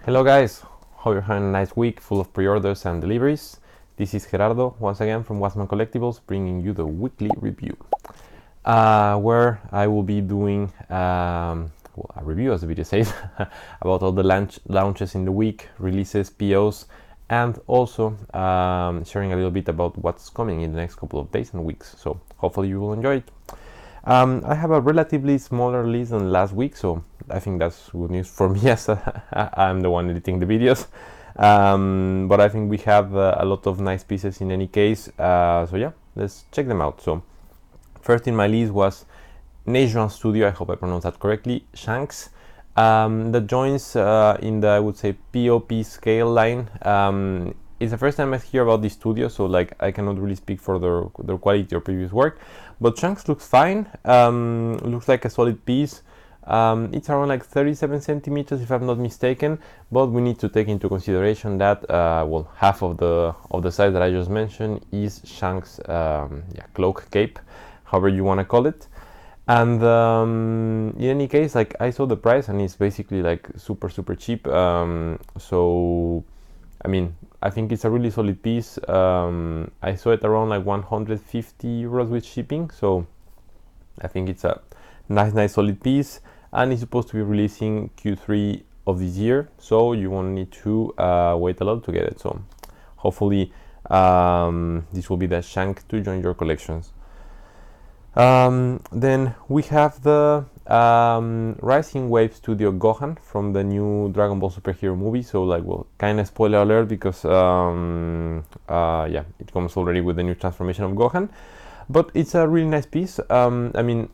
Hello guys, hope you're having a nice week full of pre-orders and deliveries. This is Gerardo, once again from Wasman Collectibles, bringing you the weekly review, where I will be doing a review, as the video says, about all the launches in the week, releases, POs, and also sharing a little bit about what's coming in the next couple of days and weeks. So hopefully you will enjoy it. I have a relatively smaller list than last week, so I think that's good news for me as I'm the one editing the videos. But I think we have a lot of nice pieces in any case, so yeah, let's check them out. So first in my list was Nation Studio, I hope I pronounced that correctly, Shanks, that joins in the, I would say, POP scale line. It's the first time I hear about this studio, so like I cannot really speak for their quality or previous work, but Shanks looks fine. Looks like a solid piece. It's around like 37 centimeters if I'm not mistaken, but we need to take into consideration that well, half of the size that I just mentioned is Shanks cloak cape, however you want to call it. And in any case, like I saw the price and it's basically like super cheap, so I mean, I think it's a really solid piece. I saw it around like 150 euros with shipping, so I think it's a nice solid piece, and it's supposed to be releasing Q3 of this year, so you won't need to wait a lot to get it. So hopefully this will be the shank to join your collections. Then we have the Rising Wave Studio Gohan from the new Dragon Ball superhero movie. So like, well, kind of spoiler alert, because yeah, it comes already with the new transformation of Gohan, but it's a really nice piece. I mean,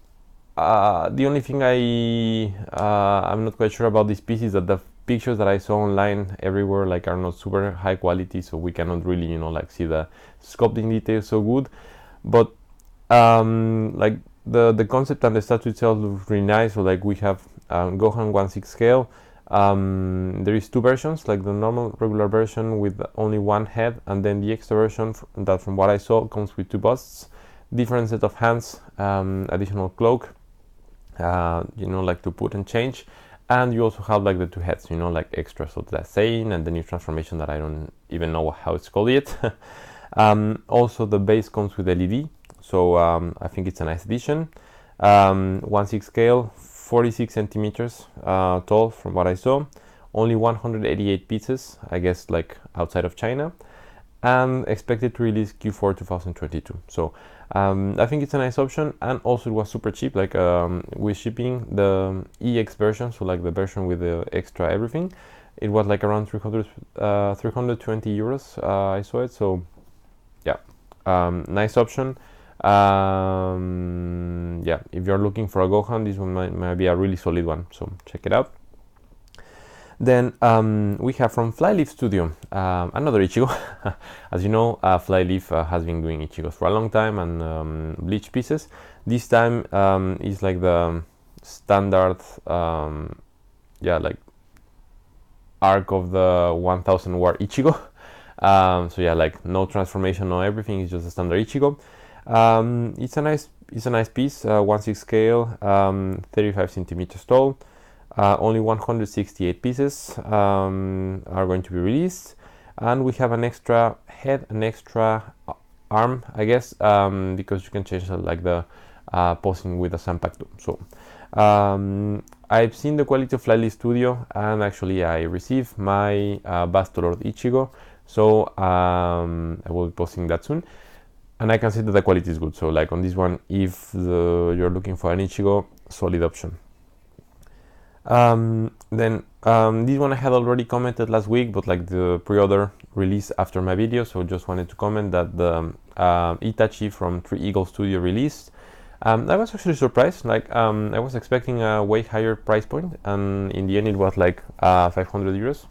the only thing I'm not quite sure about this piece is that the pictures that I saw online everywhere like are not super high quality, so we cannot really, you know, like see the sculpting details so good. But like the concept and the statue itself looks really nice. So like we have Gohan 1/6 scale. There is two versions, like the normal regular version with only one head, and then the extra version that, from what I saw, comes with two busts, different set of hands, additional cloak, you know, like to put and change, and you also have like the two heads, you know, like extra. So that's saying, and the new transformation that I don't even know how it's called yet. Also the base comes with LED. So I think it's a nice addition. 1/6 scale, 46 centimeters tall from what I saw. Only 188 pieces, I guess, like outside of China, and expected to release Q4 2022. So I think it's a nice option, and also it was super cheap, like with shipping. The EX version, so like the version with the extra everything, it was like around 320 euros. I saw it, so yeah, nice option. Yeah, if you're looking for a Gohan, this one might be a really solid one, so check it out. Then we have from Flyleaf Studio another Ichigo. As you know, Flyleaf has been doing Ichigos for a long time, and bleach pieces. This time is like the standard yeah, like arc of the 1000 war Ichigo. So yeah, like no transformation, no everything, it's just a standard Ichigo. It's a nice piece, 1/6 scale, 35 centimeters tall. Only 168 pieces are going to be released, and we have an extra head, an extra arm, I guess, because you can change like the posing with the Sampak too. So I've seen the quality of Flyleaf Studio, and actually I received my Bastard Ichigo, so I will be posting that soon. And I can see that the quality is good. So like on this one, if you're looking for an Ichigo, solid option. Then this one I had already commented last week, but like the pre-order release after my video, so just wanted to comment that the Itachi from Three Eagle Studio released. I was actually surprised. Like I was expecting a way higher price point, and in the end it was like 500 euros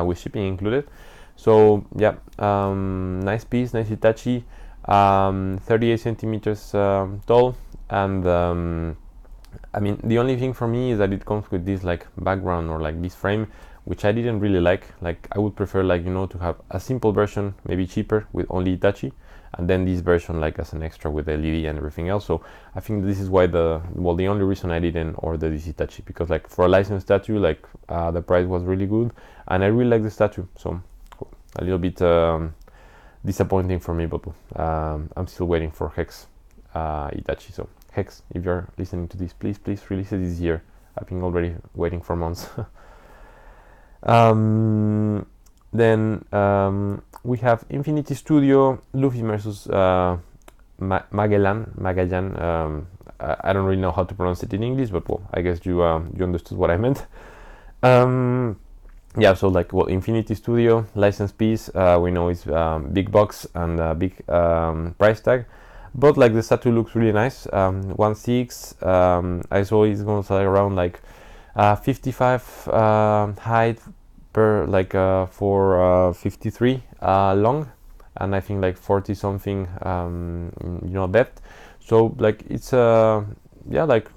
with shipping included. So yeah, nice piece, nice Itachi. 38 centimeters tall, and I mean, the only thing for me is that it comes with this like background or like this frame, which I didn't really like. Like I would prefer, like, you know, to have a simple version, maybe cheaper, with only Itachi, and then this version like as an extra with LED and everything else. So I think this is why the only reason I didn't order this Itachi, because like for a licensed statue, like the price was really good and I really like the statue. So a little bit disappointing for me, but I'm still waiting for Hex Itachi. So Hex, if you're listening to this, please release it this year. I've been already waiting for months. Then we have Infinity Studio Luffy versus Magellan. I don't really know how to pronounce it in English, but well, I guess you understood what I meant. Yeah, so like, well, Infinity Studio license piece, we know it's big box and big price tag, but like the statue looks really nice. 1.6, I saw it's gonna sell around like 55 height per like for 53 long, and I think like 40 something depth. So like it's yeah, like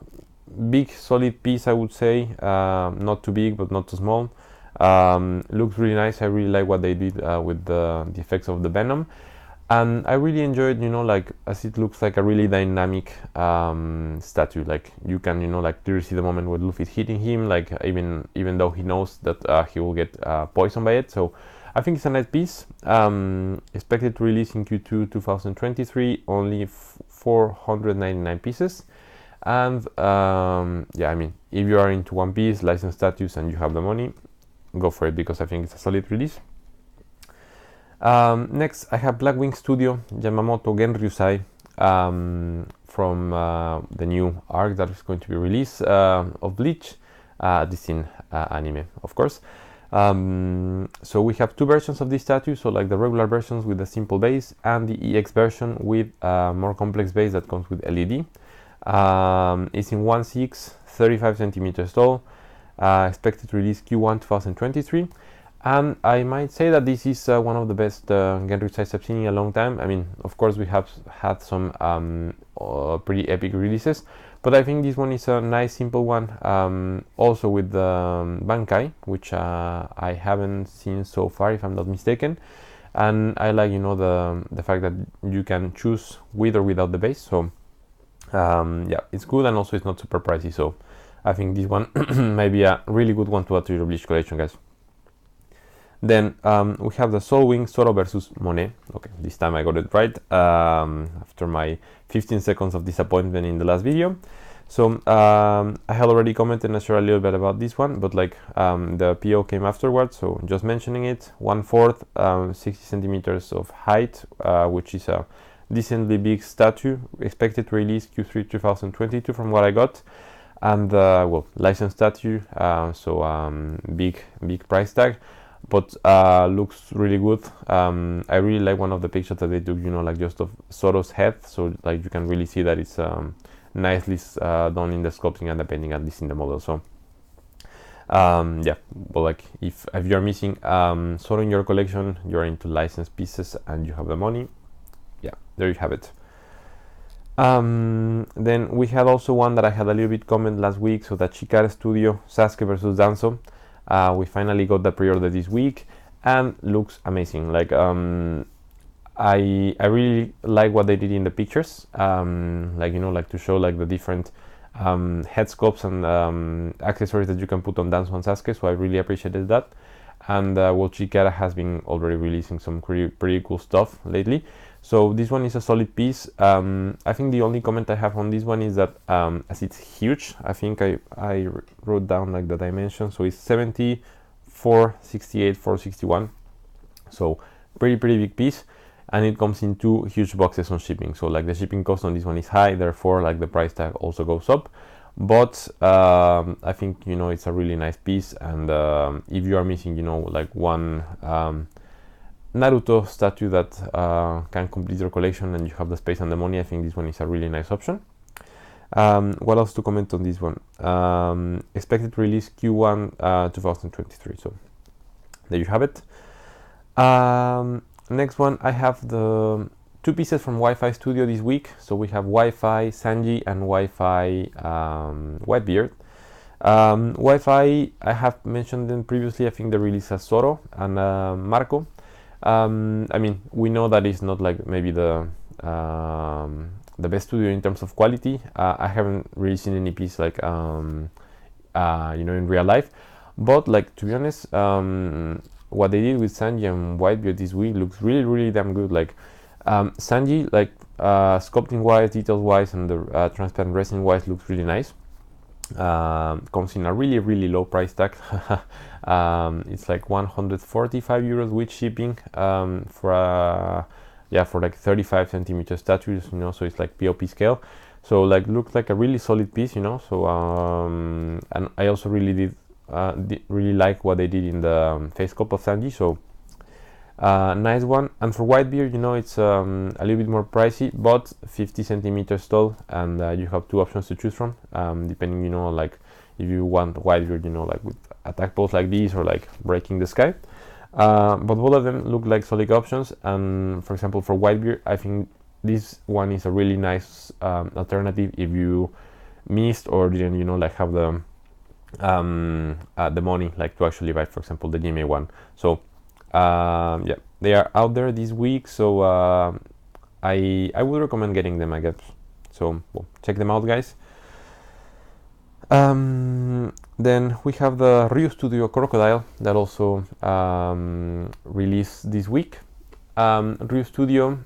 big solid piece, I would say. Not too big but not too small. Looks really nice. I really like what they did with the effects of the Venom, and I really enjoyed, like, as it looks like a really dynamic statue. Like you can, like, do you see the moment when Luffy is hitting him, like even though he knows that he will get poisoned by it. So I think it's a nice piece. Expected to release in Q2 2023, only 499 pieces. And yeah, I mean, if you are into One Piece licensed statues and you have the money, go for it, because I think it's a solid release. Next, I have Blackwing Studio Yamamoto Genryusai from the new arc that is going to be released of Bleach. This in anime, of course. So we have two versions of this statue, so like the regular versions with the simple base, and the EX version with a more complex base that comes with LED. It's in 1.6, 35 centimeters tall. Expected release Q1 2023, and I might say that this is one of the best Genryusais I've seen in a long time. I mean, of course, we have had some pretty epic releases, but I think this one is a nice simple one. Also with the Bankai, which I haven't seen so far, if I'm not mistaken, and I like, the fact that you can choose with or without the base. So yeah, it's good, and also it's not super pricey. So I think this one might be a really good one to add to your Bleach collection, guys. Then we have the Soul Wing Zoro versus Monet. Okay, this time I got it right after my 15 seconds of disappointment in the last video. So I had already commented and shared a little bit about this one, but like the PO came afterwards, so just mentioning it. 1/4, 60 centimeters of height, which is a decently big statue. Expected to release Q3 2022 from what I got. And well, licensed statue, so big price tag, but looks really good. I really like one of the pictures that they took, like just of Zoro's head, so like you can really see that it's nicely done in the sculpting and the painting, at least in the model. So yeah, well, like if you're missing Zoro in your collection, you're into licensed pieces and you have the money, yeah, there you have it. Then we had also one that I had a little bit comment last week, so that Chikara Studio Sasuke versus Danzo. We finally got the pre-order this week and looks amazing. Like I really like what they did in the pictures, like like to show like the different head sculpts and accessories that you can put on Danzo and Sasuke. So I really appreciated that. And well, Chikara has been already releasing some pretty cool stuff lately. So this one is a solid piece. I think the only comment I have on this one is that as it's huge, I think I wrote down like the dimensions. So it's 70, 468, 461. So pretty big piece. And it comes in two huge boxes on shipping. So like the shipping cost on this one is high, therefore like the price tag also goes up. But I think it's a really nice piece, and if you are missing like one Naruto statue that can complete your collection and you have the space and the money, I think this one is a really nice option. What else to comment on this one? Expected release Q1 2023, so there you have it. Next one, I have the two pieces from Wi-Fi Studio this week. So we have Wi-Fi Sanji and Wi-Fi Whitebeard. Wi-Fi, I have mentioned them previously. I think they released a Zoro and Marco. I mean, we know that it's not like maybe the best studio in terms of quality. I haven't really seen any piece like you know, in real life, but like, to be honest, what they did with Sanji and Whitebeard this week looks really damn good. Like Sanji, like sculpting wise, details wise, and the transparent resin wise looks really nice. Comes in a really low price tag. It's like 145 euros with shipping, for for like 35 centimeter statues, you know, so it's like POP scale. So like looks like a really solid piece, you know. So and I also really really like what they did in the face sculpt of Sanji. So nice one. And for Whitebeard, you know, it's a little bit more pricey, but 50 centimeters tall, and you have two options to choose from, depending, you know, like if you want Whitebeard, you know, like with attack pose like this, or like breaking the sky. But both of them look like solid options. And for example, for Whitebeard, I think this one is a really nice alternative if you missed or didn't, you know, like have the money like to actually buy, for example, the Jimmy one. So yeah, they are out there this week, so I would recommend getting them, I guess. So well, check them out, guys. Then we have the Ryu Studio Crocodile that also released this week. Ryu Studio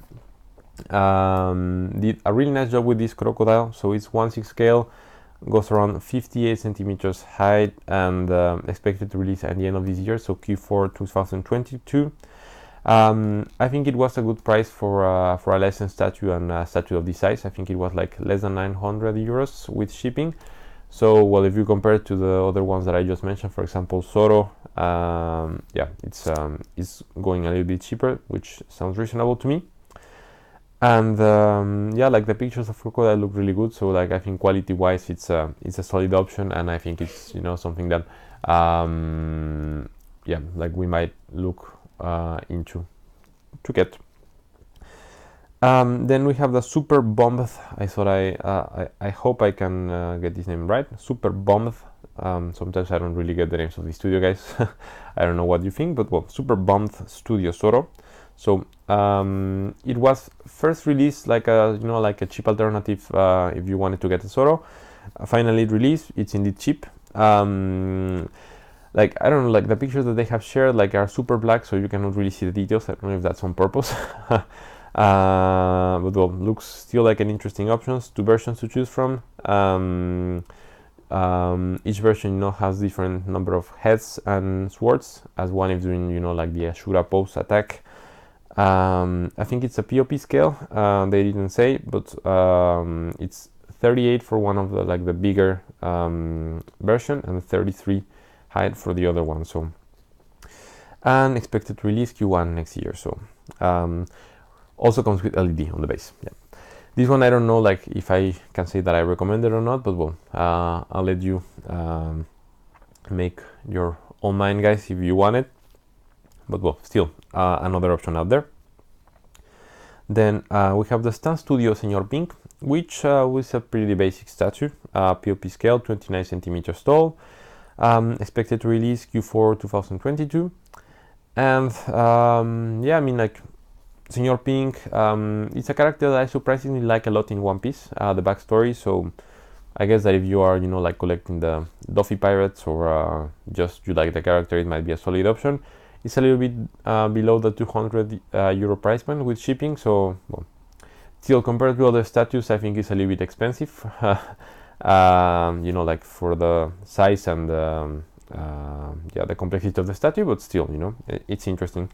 did a really nice job with this crocodile. So it's 1/6 scale, goes around 58 centimeters height, and expected to release at the end of this year, so Q4 2022. I think it was a good price for a licensed statue and a statue of this size. I think it was like less than 900 euros with shipping. So well, if you compare it to the other ones that I just mentioned, for example, Zoro, yeah, it's going a little bit cheaper, which sounds reasonable to me. And yeah, like the pictures of crocodile look really good. So like I think quality wise, it's a solid option, and I think it's, you know, something that yeah, like we might look into to get. Then we have the Super Bomb. I thought I hope I can get this name right. Super Bomb. Sometimes I don't really get the names of the studio, guys. I don't know what you think, but well, Super Bomb Studio Zoro. So it was first released like a, you know, like a cheap alternative if you wanted to get a Zoro. Finally released. It's indeed cheap. Like I don't know, like the pictures that they have shared like are super black, so you cannot really see the details. I don't know if that's on purpose. But well, looks still like an interesting option. Two versions to choose from. Each version, you know, has different number of heads and swords, as one is doing, you know, like the Ashura pose attack. I think it's a POP scale. They didn't say, but it's 38 for one of the like the bigger version, and 33 height for the other one. So and expected to release Q1 next year. So also comes with LED on the base. Yeah. This one I don't know like if I can say that I recommend it or not, but well, I'll let you make your own mind, guys, if you want it. But well, still another option out there. Then we have the Stan Studio Senor Pink, which was a pretty basic statue, POP scale, 29 centimeters tall, expected to release Q4 2022. And yeah, I mean, like Senor Pink, it's a character that I surprisingly like a lot in One Piece, the backstory. So I guess that if you are, you know, like collecting the Duffy Pirates, or just you like the character, it might be a solid option. It's a little bit below the 200 euro price point with shipping, so well, still compared to other statues, I think it's a little bit expensive. You know, like for the size and yeah, the complexity of the statue, but still, you know, it's interesting.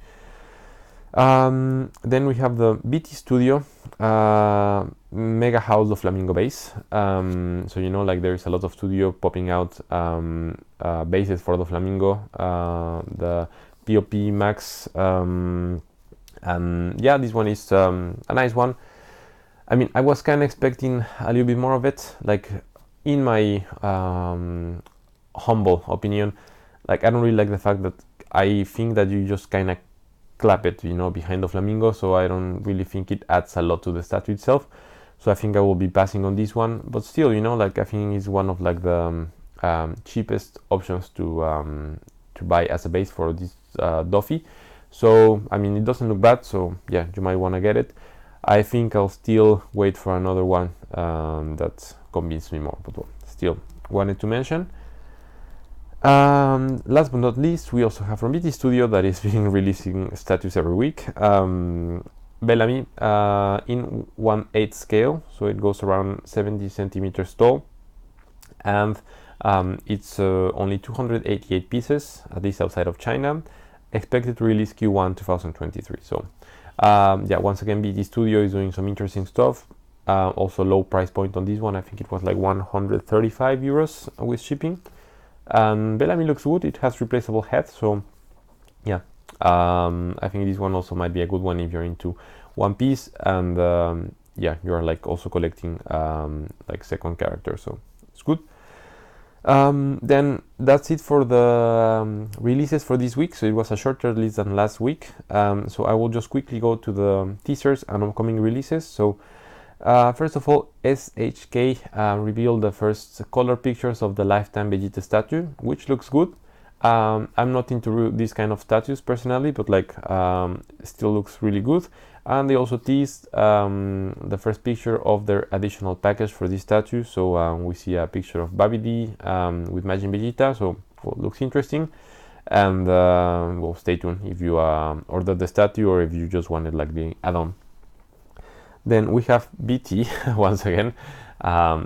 Then we have the BT Studio Mega House of Flamingo base. So you know, like there is a lot of studio popping out bases for the Flamingo, the POP Max, and yeah, this one is a nice one. I mean, I was kind of expecting a little bit more of it. Like in my humble opinion, like I don't really like the fact that I think that you just kind of clap it, you know, behind the Flamingo, so I don't really think it adds a lot to the statue itself. So I think I will be passing on this one, but still, you know, like I think it's one of like the cheapest options to buy as a base for this Duffy. So I mean, it doesn't look bad, so yeah, you might want to get it. I think I'll still wait for another one that convinced me more, but well, still wanted to mention. Last but not least, we also have from BT Studio that is being releasing statues every week. Bellamy in 1/8 scale, so it goes around 70 centimeters tall, and it's only 288 pieces, at least outside of China, expected to release Q1 2023. So yeah, once again, BT Studio is doing some interesting stuff. Also low price point on this one. I think it was like 135 euros with shipping. And Bellamy looks good. It has replaceable head, so yeah, I think this one also might be a good one if you're into One Piece, and yeah, you're like also collecting like second character, so it's good. Then that's it for the releases for this week. So it was a shorter list than last week. So I will just quickly go to the teasers and upcoming releases. So first of all, SHK revealed the first color pictures of the Lifetime Vegeta statue, which looks good. I'm not into these kind of statues personally, but like still looks really good. And they also teased the first picture of their additional package for this statue. So we see a picture of Babidi with Majin Vegeta, so well, looks interesting. And well, stay tuned if you order the statue or if you just wanted like the add-on. Then we have BT once again.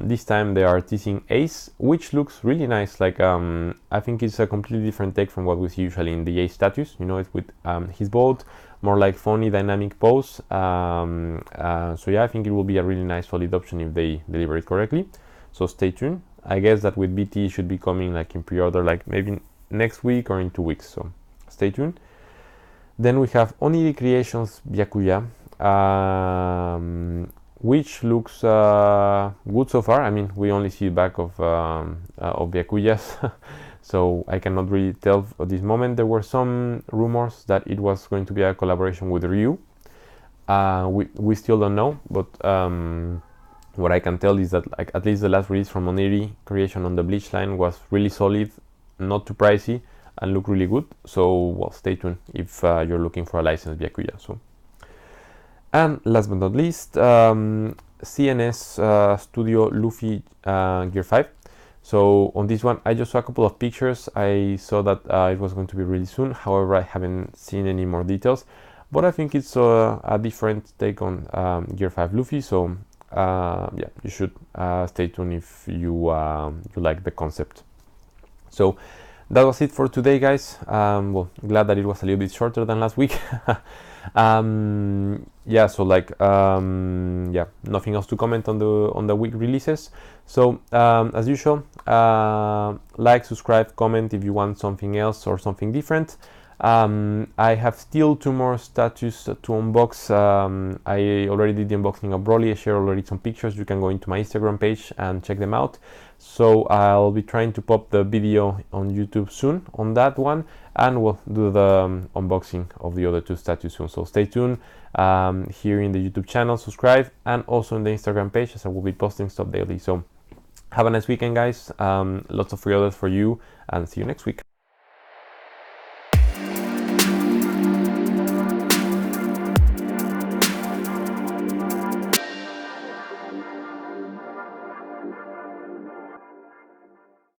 This time they are teasing Ace, which looks really nice. Like I think it's a completely different take from what we see usually in the Ace statues. You know, it's with his boat, more like funny dynamic pose. So yeah, I think it will be a really nice solid option if they deliver it correctly. So stay tuned. I guess that with BT it should be coming like in pre-order, like maybe next week or in 2 weeks. So stay tuned. Then we have Oniri Creations Byakuya, which looks good so far. I mean, we only see the back of Byakuyas, so I cannot really tell at this moment. There were some rumors that it was going to be a collaboration with Ryu. We still don't know, but what I can tell is that like at least the last release from Oniri Creation on the Bleach line was really solid, not too pricey, and look really good. So well, stay tuned if you're looking for a licensed Byakuya. So. And last but not least, CNS Studio Luffy Gear 5. So on this one, I just saw a couple of pictures. I saw that it was going to be really soon. However, I haven't seen any more details. But I think it's a different take on Gear 5 Luffy. So yeah, you should stay tuned if you like the concept. So that was it for today, guys. Well, glad that it was a little bit shorter than last week. Yeah, so like yeah, nothing else to comment on the week releases. So as usual, like, subscribe, comment if you want something else or something different. I have still 2 more statues to unbox. I already did the unboxing of Broly. I shared already some pictures. You can go into my Instagram page and check them out. So I'll be trying to pop the video on YouTube soon on that one, and we'll do the unboxing of the other 2 statues soon. So stay tuned here in the YouTube channel, subscribe, and also in the Instagram page, as I will be posting stuff daily. So have a nice weekend, guys. Lots of pre-orders for you, and see you next week.